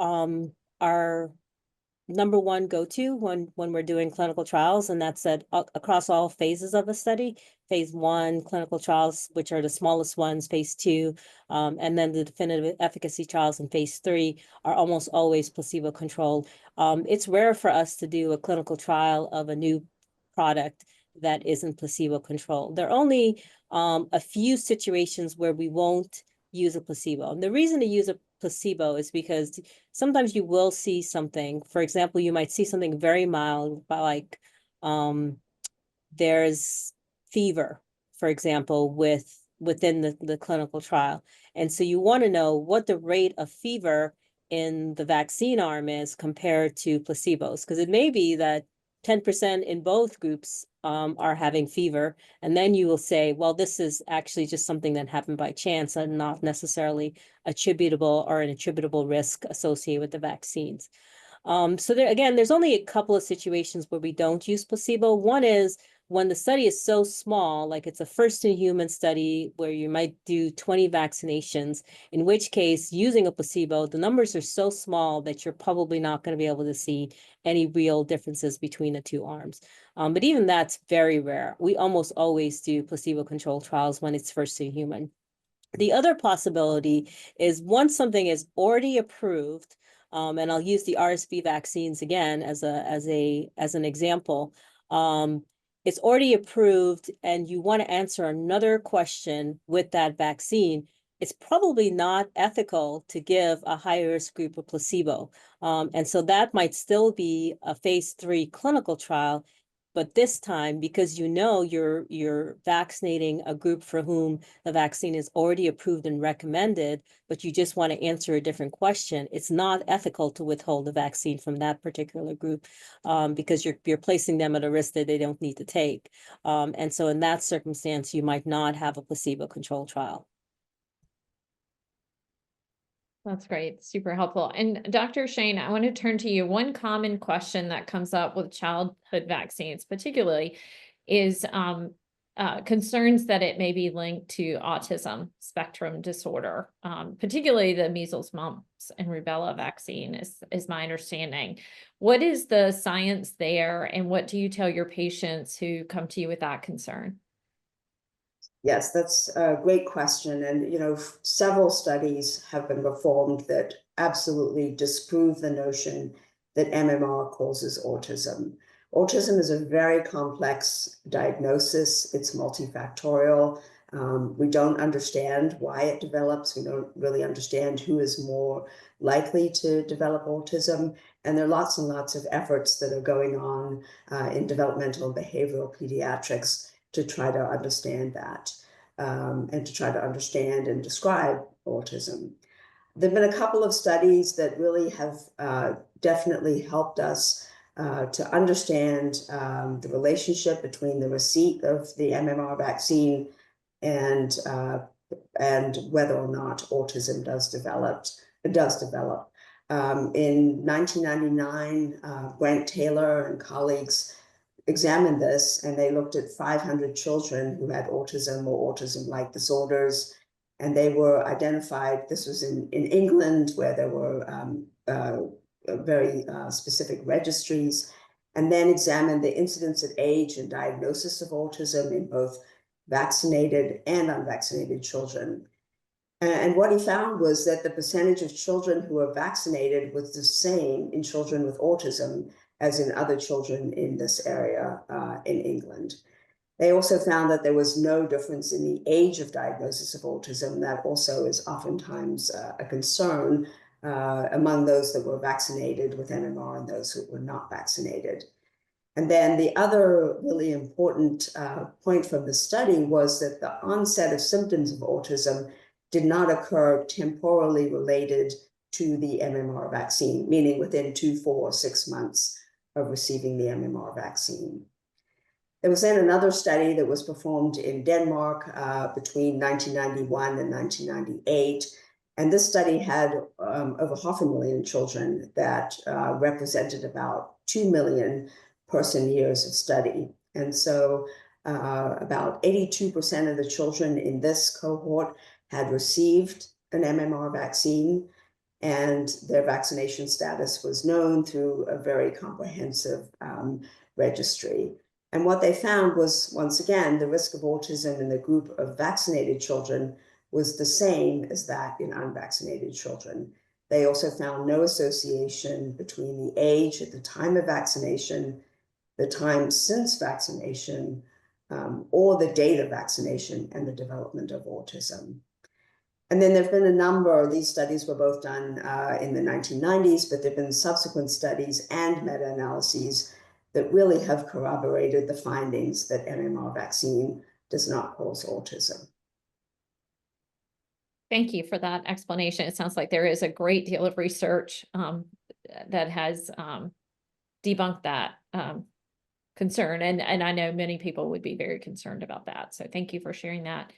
number one go-to when we're doing clinical trials, and that's across all phases of a study. Phase 1 clinical trials, which are the smallest ones, phase 2, and then the definitive efficacy trials in phase 3 are almost always placebo-controlled. It's rare for us to do a clinical trial of a new product that isn't placebo-controlled. There are only a few situations where we won't use a placebo. And the reason to use a placebo is because sometimes you will see something. For example, you might see something very mild, like there's fever, for example, within the clinical trial. And so you want to know what the rate of fever in the vaccine arm is compared to placebos, because it may be that 10% in both groups are having fever, and then you will say, well, this is actually just something that happened by chance and not necessarily attributable or an attributable risk associated with the vaccines. So there, again, there's only a couple of situations where we don't use placebo. One is when the study is so small, like it's a first-in-human study where you might do 20 vaccinations, in which case using a placebo, the numbers are so small that you're probably not going to be able to see any real differences between the two arms. But even that's very rare. We almost always do placebo-controlled trials when it's first-in-human. The other possibility is once something is already approved, and I'll use the RSV vaccines again as an example. It's already approved and you want to answer another question with that vaccine, it's probably not ethical to give a high-risk group a placebo. And so that might still be a phase 3 clinical trial, but this time, because you know you're vaccinating a group for whom the vaccine is already approved and recommended, but you just want to answer a different question, it's not ethical to withhold the vaccine from that particular group because you're placing them at a risk that they don't need to take. And so in that circumstance, you might not have a placebo-controlled trial. That's great. Super helpful. And Dr. Shane, I want to turn to you. One common question that comes up with childhood vaccines, particularly, is concerns that it may be linked to autism spectrum disorder, particularly the measles, mumps, and rubella vaccine is my understanding. What is the science there, and what do you tell your patients who come to you with that concern? Yes, that's a great question. And, several studies have been performed that absolutely disprove the notion that MMR causes autism. Autism is a very complex diagnosis. It's multifactorial. We don't understand why it develops. We don't really understand who is more likely to develop autism. And there are lots and lots of efforts that are going on in developmental and behavioral pediatrics to try to understand that and to try to understand and describe autism. There have been a couple of studies that really have definitely helped us to understand the relationship between the receipt of the MMR vaccine and whether or not autism does develop. In 1999, Grant Taylor and colleagues examined this, and they looked at 500 children who had autism or autism-like disorders, and they were identified. This was in England, where there were very specific registries, and then examined the incidence of age and diagnosis of autism in both vaccinated and unvaccinated children. And what he found was that the percentage of children who were vaccinated was the same in children with autism as in other children in this area in England. They also found that there was no difference in the age of diagnosis of autism. That also is oftentimes a concern among those that were vaccinated with MMR and those who were not vaccinated. And then the other really important point from the study was that the onset of symptoms of autism did not occur temporally related to the MMR vaccine, meaning within 2, 4, or 6 months of receiving the MMR vaccine. There was then another study that was performed in Denmark between 1991 and 1998. And this study had over 500,000 children that represented about 2 million person years of study. And so about 82% of the children in this cohort had received an MMR vaccine, and their vaccination status was known through a very comprehensive registry. And what they found was, once again, the risk of autism in the group of vaccinated children was the same as that in unvaccinated children. They also found no association between the age at the time of vaccination, the time since vaccination, or the date of vaccination and the development of autism. And then there have been a number, these studies were both done in the 1990s, but there have been subsequent studies and meta-analyses that really have corroborated the findings that MMR vaccine does not cause autism. Thank you for that explanation. It sounds like there is a great deal of research that has debunked that concern. And I know many people would be very concerned about that. So thank you for sharing that.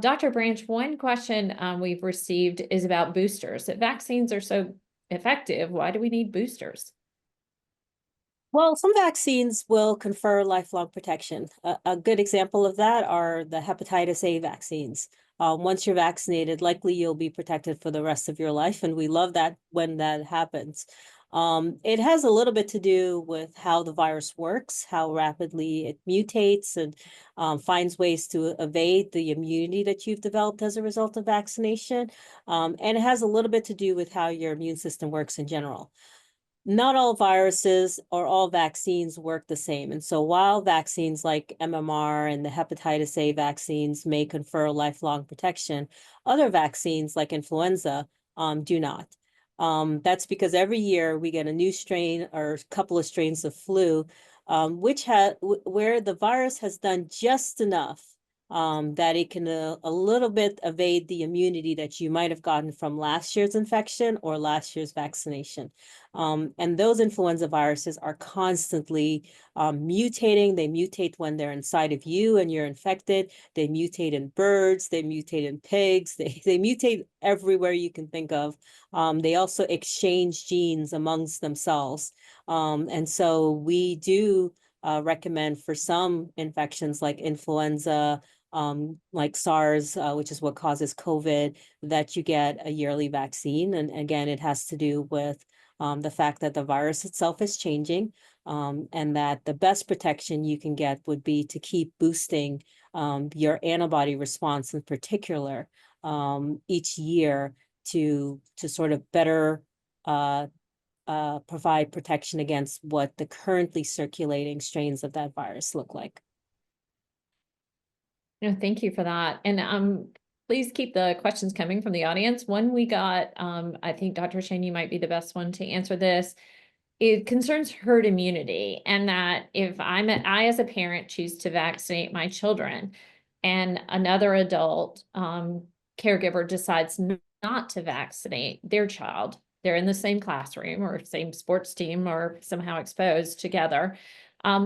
Dr. Branche, one question we've received is about boosters. If vaccines are so effective, why do we need boosters? Well, some vaccines will confer lifelong protection. A good example of that are the hepatitis A vaccines. Once you're vaccinated, likely you'll be protected for the rest of your life, and we love that when that happens. It has a little bit to do with how the virus works, how rapidly it mutates and finds ways to evade the immunity that you've developed as a result of vaccination. And it has a little bit to do with how your immune system works in general. Not all viruses or all vaccines work the same. And so while vaccines like MMR and the hepatitis A vaccines may confer lifelong protection, other vaccines like influenza do not. That's because every year we get a new strain or a couple of strains of flu, where the virus has done just enough that it can a little bit evade the immunity that you might have gotten from last year's infection or last year's vaccination. And those influenza viruses are constantly mutating. They mutate when they're inside of you and you're infected. They mutate in birds. They mutate in pigs. They mutate everywhere you can think of. They also exchange genes amongst themselves. And so we do recommend for some infections like influenza, like SARS, which is what causes COVID, that you get a yearly vaccine. And again, it has to do with the fact that the virus itself is changing, and that the best protection you can get would be to keep boosting your antibody response in particular each year to sort of better provide protection against what the currently circulating strains of that virus look like. No, thank you for that. And please keep the questions coming from the audience. One we got, I think Dr. Shane, you might be the best one to answer this. It concerns herd immunity, and that if I as a parent choose to vaccinate my children and another adult caregiver decides not to vaccinate their child, they're in the same classroom or same sports team or somehow exposed together,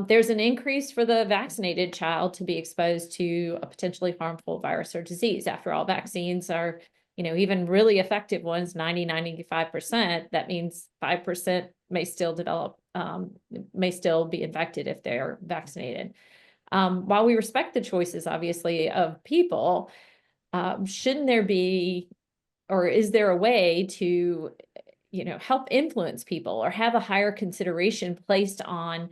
there's an increase for the vaccinated child to be exposed to a potentially harmful virus or disease. After all, vaccines are, even really effective ones, 95%, that means 5% may still develop, may still be infected if they're vaccinated. While we respect the choices, obviously, of people, shouldn't there be, or is there a way to, help influence people or have a higher consideration placed on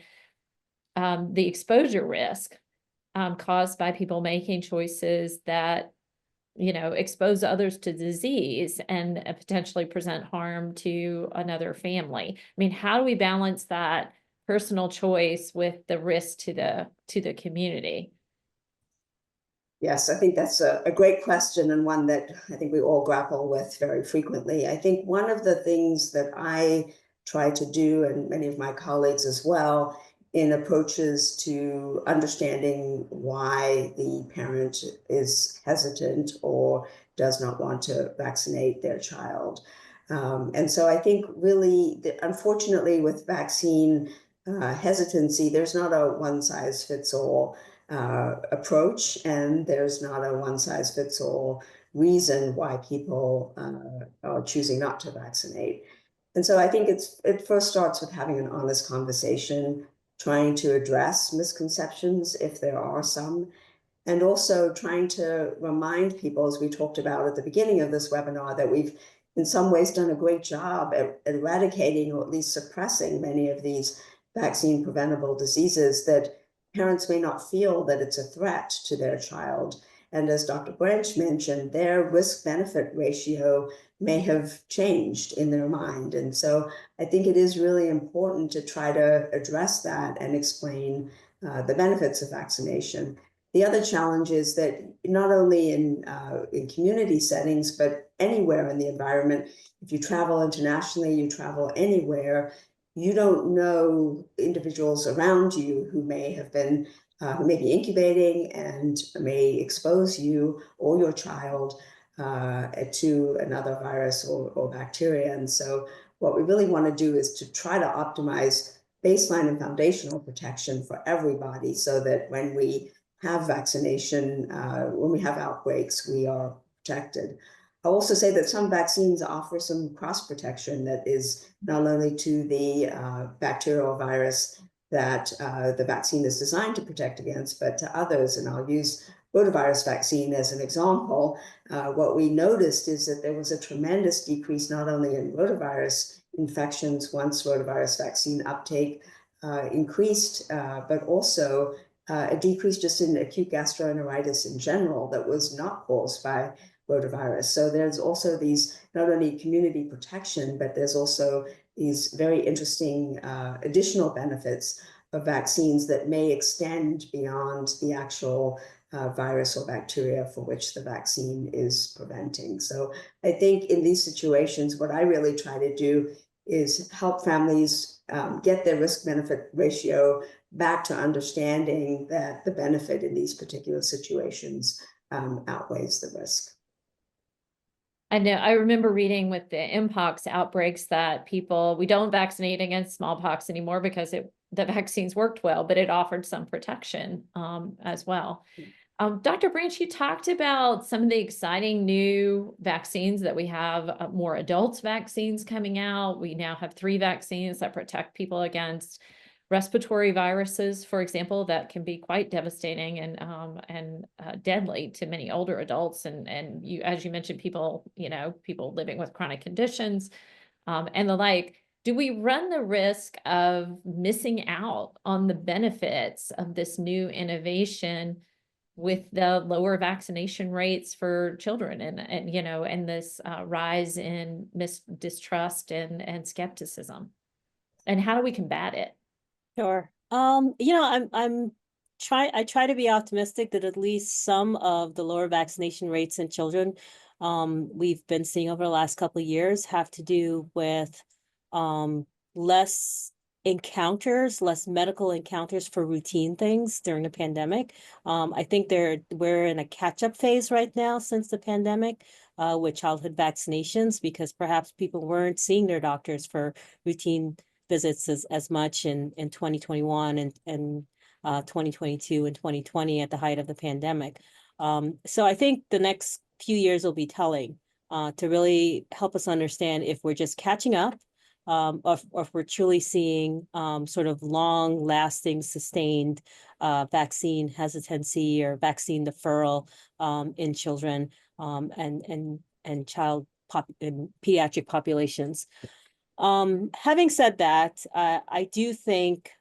the exposure risk caused by people making choices that, expose others to disease and potentially present harm to another family? I mean, how do we balance that personal choice with the risk to the community? Yes, I think that's a great question, and one that I think we all grapple with very frequently. I think one of the things that I try to do, and many of my colleagues as well, in approaches to understanding why the parent is hesitant or does not want to vaccinate their child. And so I think really, unfortunately, with vaccine hesitancy, there's not a one-size-fits-all approach, and there's not a one-size-fits-all reason why people are choosing not to vaccinate. And so I think it first starts with having an honest conversation, trying to address misconceptions if there are some, and also trying to remind people, as we talked about at the beginning of this webinar, that we've in some ways done a great job at eradicating or at least suppressing many of these vaccine preventable diseases, that parents may not feel that it's a threat to their child. And as Dr. Branche mentioned, their risk-benefit ratio may have changed in their mind. And so I think it is really important to try to address that and explain the benefits of vaccination. The other challenge is that not only in community settings, but anywhere in the environment, if you travel internationally, you travel anywhere, you don't know individuals around you who may have been, who may be incubating and may expose you or your child to another virus or bacteria. And so what we really want to do is to try to optimize baseline and foundational protection for everybody, so that when we have vaccination, when we have outbreaks, we are protected. I'll also say that some vaccines offer some cross protection that is not only to the bacterial virus that the vaccine is designed to protect against, but to others. And I'll use rotavirus vaccine as an example. What we noticed is that there was a tremendous decrease not only in rotavirus infections once rotavirus vaccine uptake increased, but also a decrease just in acute gastroenteritis in general that was not caused by rotavirus. So there's also these not only community protection, but there's also these very interesting additional benefits of vaccines that may extend beyond the actual virus or bacteria for which the vaccine is preventing. So I think in these situations, what I really try to do is help families get their risk-benefit ratio back to understanding that the benefit in these particular situations outweighs the risk. I know, I remember reading with the mpox outbreaks that we don't vaccinate against smallpox anymore because the vaccines worked well, but it offered some protection as well. Dr. Branche, you talked about some of the exciting new vaccines that we have, more adults vaccines coming out. We now have 3 vaccines that protect people against respiratory viruses, for example, that can be quite devastating and deadly to many older adults. And you, as you mentioned, people living with chronic conditions and the like. Do we run the risk of missing out on the benefits of this new innovation with the lower vaccination rates for children and this rise in distrust and skepticism? And how do we combat it? Sure. I try to be optimistic that at least some of the lower vaccination rates in children we've been seeing over the last couple of years have to do with less medical encounters for routine things during the pandemic. I think we're in a catch-up phase right now since the pandemic with childhood vaccinations, because perhaps people weren't seeing their doctors for routine visits as much in 2021 and 2022 and 2020 at the height of the pandemic. So I think the next few years will be telling to really help us understand if we're just catching up, or if we're truly seeing sort of long-lasting, sustained vaccine hesitancy or vaccine deferral in children and in pediatric populations. Having said that, I do think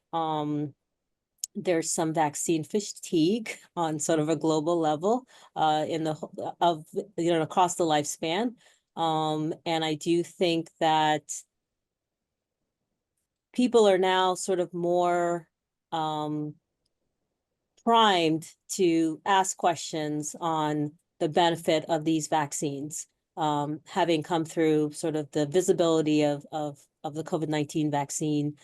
there's some vaccine fatigue on sort of a global level across the lifespan. And I do think that people are now sort of more primed to ask questions on the benefit of these vaccines, having come through sort of the visibility of the COVID-19 vaccine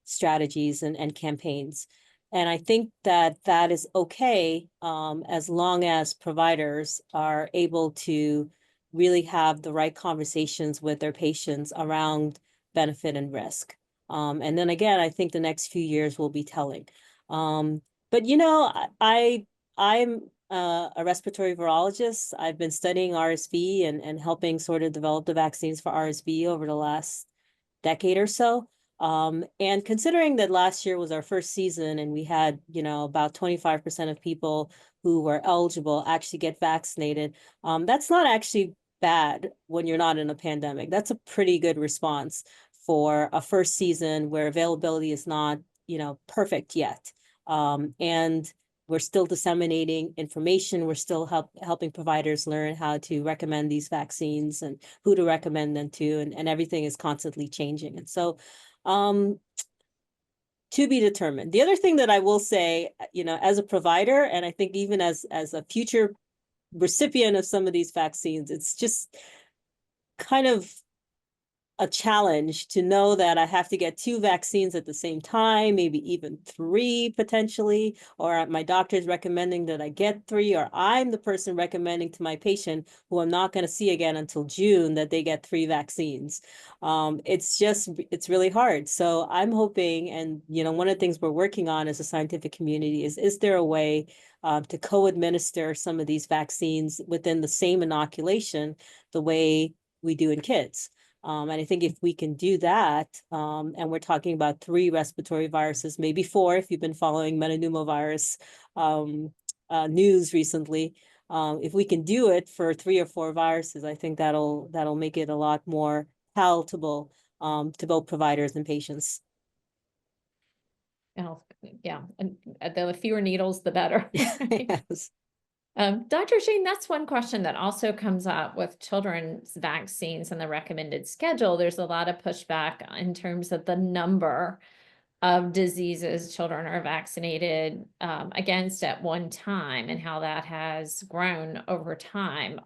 strategies and campaigns. And I think that is okay as long as providers are able to really have the right conversations with their patients around benefit and risk. And then again, I think the next few years will be telling. But I'm a respiratory virologist. I've been studying RSV and helping sort of develop the vaccines for RSV over the last decade or so. And considering that last year was our first season and we had, about 25% of people who were eligible actually get vaccinated, that's not actually bad when you're not in a pandemic. That's a pretty good response for a first season where availability is not, perfect yet. And we're still disseminating information. We're still helping providers learn how to recommend these vaccines and who to recommend them to, and everything is constantly changing. And so, to be determined. The other thing that I will say, as a provider, and I think even as a future recipient of some of these vaccines, it's just kind of a challenge to know that I have to get 2 vaccines at the same time, maybe even 3 potentially, or my doctor's recommending that I get 3, or I'm the person recommending to my patient who I'm not going to see again until June that they get 3 vaccines. It's really hard. So I'm hoping, and one of the things we're working on as a scientific community is there a way to co-administer some of these vaccines within the same inoculation the way we do in kids? And I think if we can do that, and we're talking about 3 respiratory viruses, maybe 4, if you've been following metapneumovirus news recently, if we can do it for 3 or 4 viruses, I think that'll make it a lot more palatable to both providers and patients. Yeah, and the fewer needles, the better. Yes. Dr. Shane, that's one question that also comes up with children's vaccines and the recommended schedule. There's a lot of pushback in terms of the number of diseases children are vaccinated against at one time and how that has grown over time.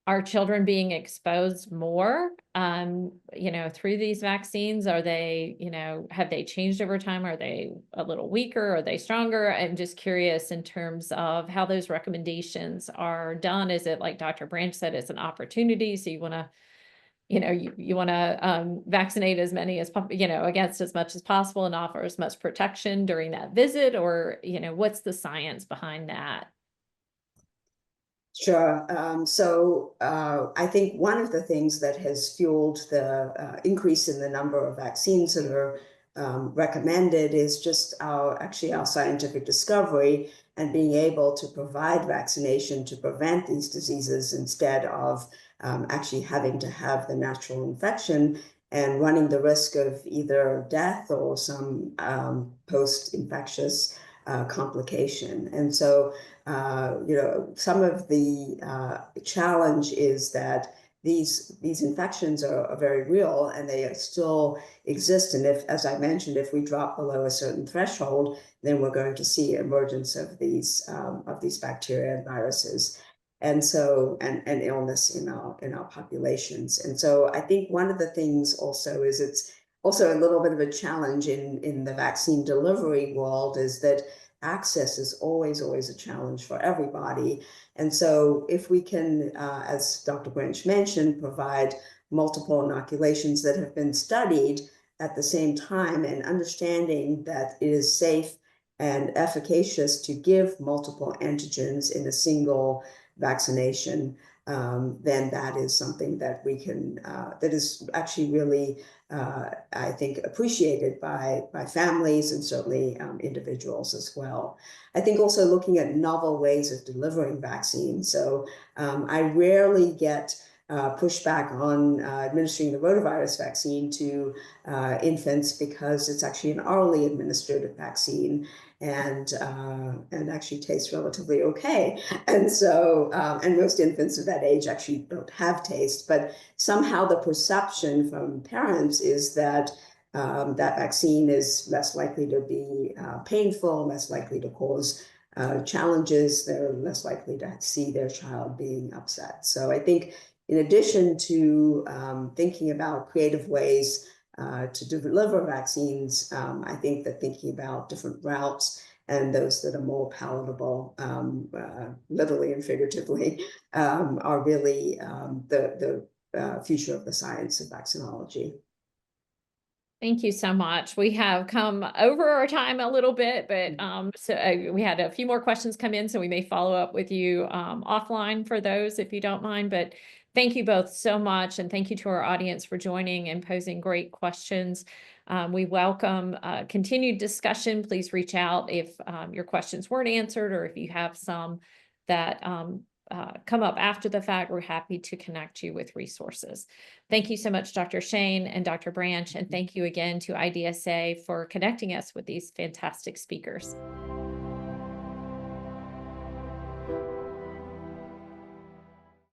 Are children being exposed more, through these vaccines? Are they, have they changed over time? Are they a little weaker? Are they stronger? I'm just curious in terms of how those recommendations are done. Is it like Dr. Branche said, it's an opportunity. So you want to, you want to vaccinate as many as, against as much as possible and offer as much protection during that visit? Or, what's the science behind that? Sure. I think one of the things that has fueled the increase in the number of vaccines that are recommended is just our scientific discovery and being able to provide vaccination to prevent these diseases instead of actually having to have the natural infection and running the risk of either death or some post-infectious complication. And so, some of the challenge is that these infections are very real and they still exist. And if, as I mentioned, if we drop below a certain threshold, then we're going to see emergence of these bacteria and viruses. And so, and illness in our populations. And so I think one of the things also is it's also a little bit of a challenge in the vaccine delivery world is that access is always a challenge for everybody. And so if we can, as Dr. Branche mentioned, provide multiple inoculations that have been studied at the same time and understanding that it is safe and efficacious to give multiple antigens in a single vaccination, then that is something that we can, that is actually really, I think, appreciated by families and certainly individuals as well. I think also looking at novel ways of delivering vaccines. So I rarely get pushback on administering the rotavirus vaccine to infants because it's actually an orally administered vaccine and actually tastes relatively okay. And so, and most infants of that age actually don't have taste, but somehow the perception from parents is that that vaccine is less likely to be painful, less likely to cause challenges. They're less likely to see their child being upset. So I think in addition to thinking about creative ways to deliver vaccines, I think that thinking about different routes and those that are more palatable, literally and figuratively, are really the future of the science of vaccinology. Thank you so much. We have come over our time a little bit, but we had a few more questions come in, so we may follow up with you offline for those if you don't mind. But thank you both so much, and thank you to our audience for joining and posing great questions. We welcome continued discussion. Please reach out if your questions weren't answered or if you have some that come up after the fact. We're happy to connect you with resources. Thank you so much, Dr. Shane and Dr. Branche, and thank you again to IDSA for connecting us with these fantastic speakers.